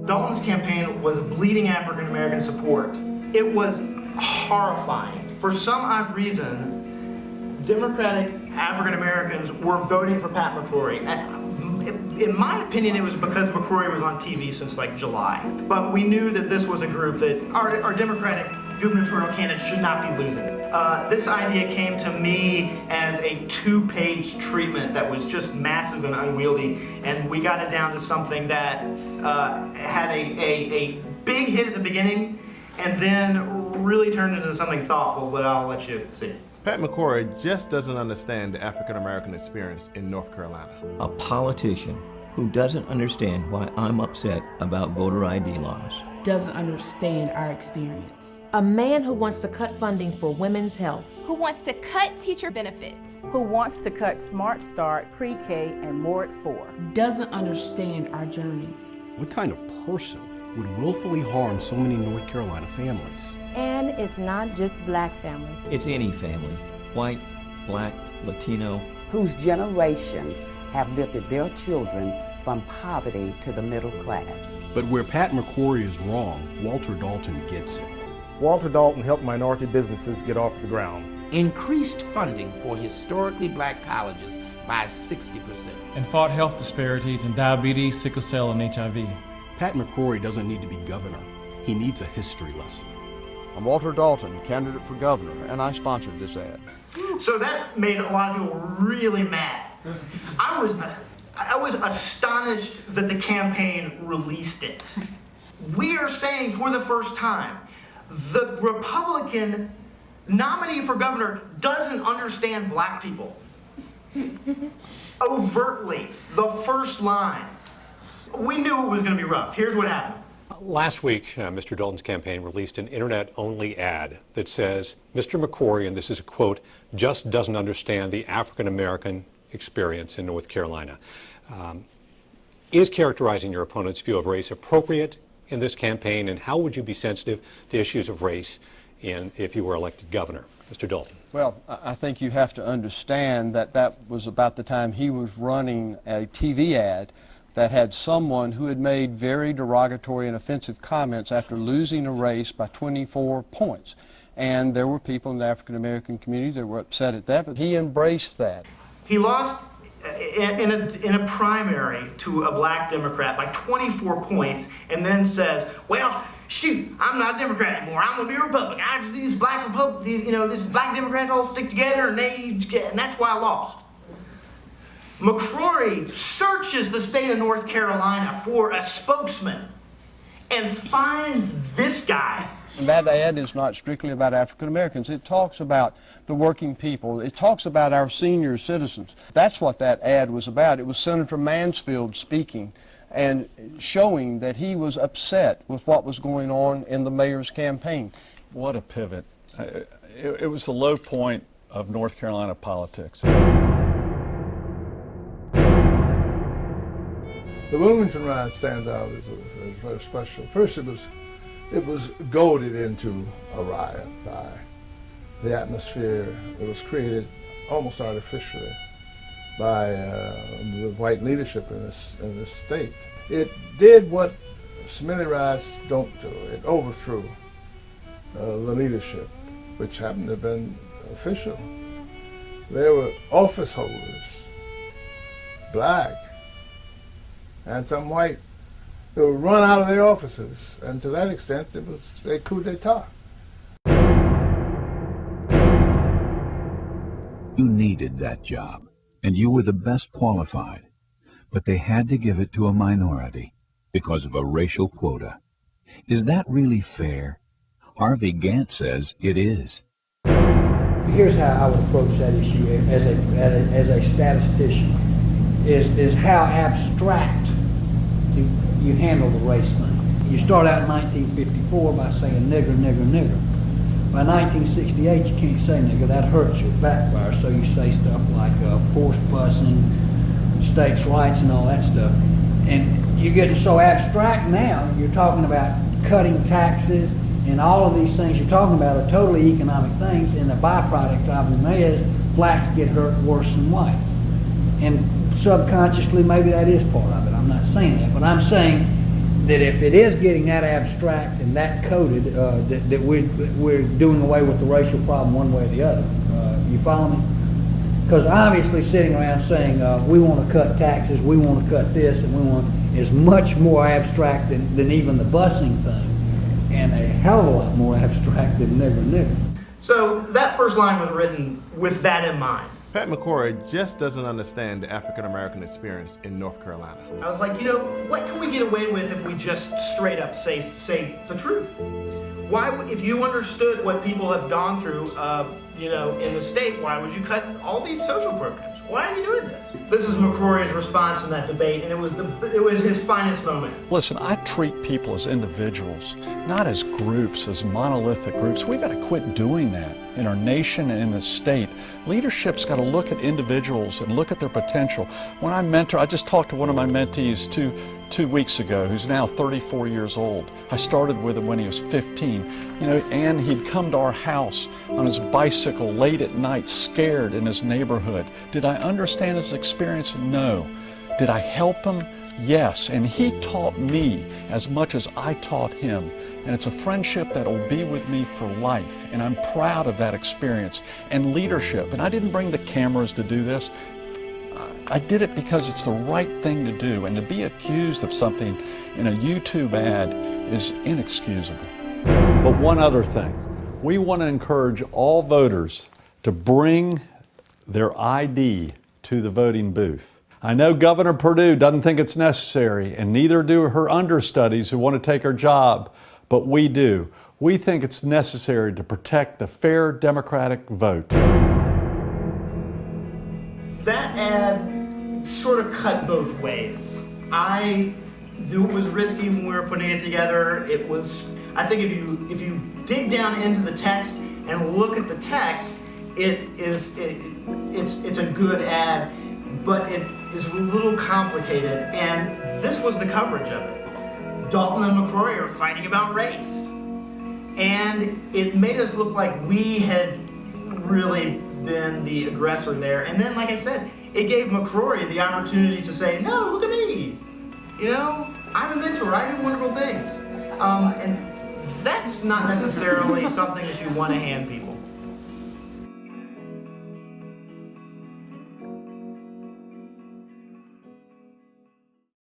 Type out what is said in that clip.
Dalton's campaign was bleeding African American support. It was horrifying. For some odd reason, Democratic African Americans were voting for Pat McCrory. In my opinion, it was because McCrory was on TV since like July. But we knew that this was a group that our Democratic gubernatorial candidate should not be losing. This idea came to me as a 2-page treatment that was just massive and unwieldy, and we got it down to something that had a big hit at the beginning and then really turned into something thoughtful, but I'll let you see. Pat McCrory just doesn't understand the African American experience in North Carolina. A politician who doesn't understand why I'm upset about voter ID laws. Doesn't understand our experience. A man who wants to cut funding for women's health. Who wants to cut teacher benefits. Who wants to cut Smart Start, Pre-K, and more at 4. Doesn't understand our journey. What kind of person would willfully harm so many North Carolina families? And it's not just black families. It's any family, white, black, Latino. Whose generations have lifted their children from poverty to the middle class. But where Pat McCrory is wrong, Walter Dalton gets it. Walter Dalton helped minority businesses get off the ground. Increased funding for historically black colleges by 60%. And fought health disparities in diabetes, sickle cell, and HIV. Pat McCrory doesn't need to be governor. He needs a history lesson. I'm Walter Dalton, candidate for governor, and I sponsored this ad. So that made a lot of people really mad. I was astonished that the campaign released it. We are saying for the first time, the Republican nominee for governor doesn't understand black people. Overtly, the first line. We knew it was going to be rough. Here's what happened. Last week, Mr. Dalton's campaign released an internet-only ad that says, Mr. McCrory, and this is a quote, just doesn't understand the African-American experience in North Carolina. Is characterizing your opponent's view of race appropriate in this campaign, and how would you be sensitive to issues of race if you were elected governor? Mr. Dalton. Well, I think you have to understand that that was about the time he was running a TV ad that had someone who had made very derogatory and offensive comments after losing a race by 24 points. And there were people in the African American community that were upset at that, but he embraced that. He lost in a primary to a black Democrat by 24 points and then says, well, shoot, I'm not a Democrat anymore. I'm going to be a Republican. These black Democrats all stick together and that's why I lost. McCrory searches the state of North Carolina for a spokesman and finds this guy. And that ad is not strictly about African Americans. It talks about the working people. It talks about our senior citizens. That's what that ad was about. It was Senator Mansfield speaking and showing that he was upset with what was going on in the mayor's campaign. What a pivot. It was the low point of North Carolina politics. The Wilmington ride stands out as very special. First, it was goaded into a riot by the atmosphere that was created almost artificially by the white leadership in this state. It did what so many riots don't do. It overthrew the leadership, which happened to have been official. There were office holders, black, and some white, who were run out of their offices, and to that extent it was a coup d'etat. You needed that job, and you were the best qualified, but they had to give it to a minority because of a racial quota. Is that really fair? Harvey Gantt says it is. Here's how I would approach that issue as a statistician, is how abstract you handle the race thing. You start out in 1954 by saying nigger, nigger, nigger. By 1968, you can't say nigger. That hurts you, backfires. So you say stuff like forced busing, states' rights, and all that stuff. And you're getting so abstract now, you're talking about cutting taxes, and all of these things you're talking about are totally economic things, and the byproduct of them is blacks get hurt worse than whites. And subconsciously, maybe that is part of it. I'm not saying that, but I'm saying that if it is getting that abstract and that coded, that we're doing away with the racial problem one way or the other. You follow me? Because obviously sitting around saying we want to cut taxes, we want to cut this, and we want is much more abstract than even the busing thing, and a hell of a lot more abstract than Never Never. So that first line was written with that in mind. Pat McCrory just doesn't understand the African American experience in North Carolina. I was like, you know, what can we get away with if we just straight up say the truth? Why, if you understood what people have gone through, you know, in the state, why would you cut all these social programs? Why are you doing this? This is McCrory's response in that debate, and it was his finest moment. Listen, I treat people as individuals, not as groups, as monolithic groups. We've got to quit doing that in our nation and in the state. Leadership's got to look at individuals and look at their potential. When I mentor, I just talked to one of my mentees two weeks ago, who's now 34 years old. I started with him when he was 15, you know, and he'd come to our house on his bicycle late at night, scared in his neighborhood. Did I understand his experience? No. Did I help him? Yes. And he taught me as much as I taught him. And it's a friendship that will be with me for life. And I'm proud of that experience and leadership. And I didn't bring the cameras to do this. I did it because it's the right thing to do, and to be accused of something in a YouTube ad is inexcusable. But one other thing, we want to encourage all voters to bring their ID to the voting booth. I know Governor Perdue doesn't think it's necessary, and neither do her understudies who want to take her job, but we do. We think it's necessary to protect the fair Democratic vote. That ad sort of cut both ways. I knew it was risky when we were putting it together. It was, I think if you dig down into the text and look at the text, it's a good ad, but it is a little complicated, and this was the coverage of it. Dalton and McCrory are fighting about race, and it made us look like we had really been the aggressor there. And then, like I said, it gave McCrory the opportunity to say, no, look at me. You know, I'm a mentor, I do wonderful things. And that's not necessarily something that you want to hand people.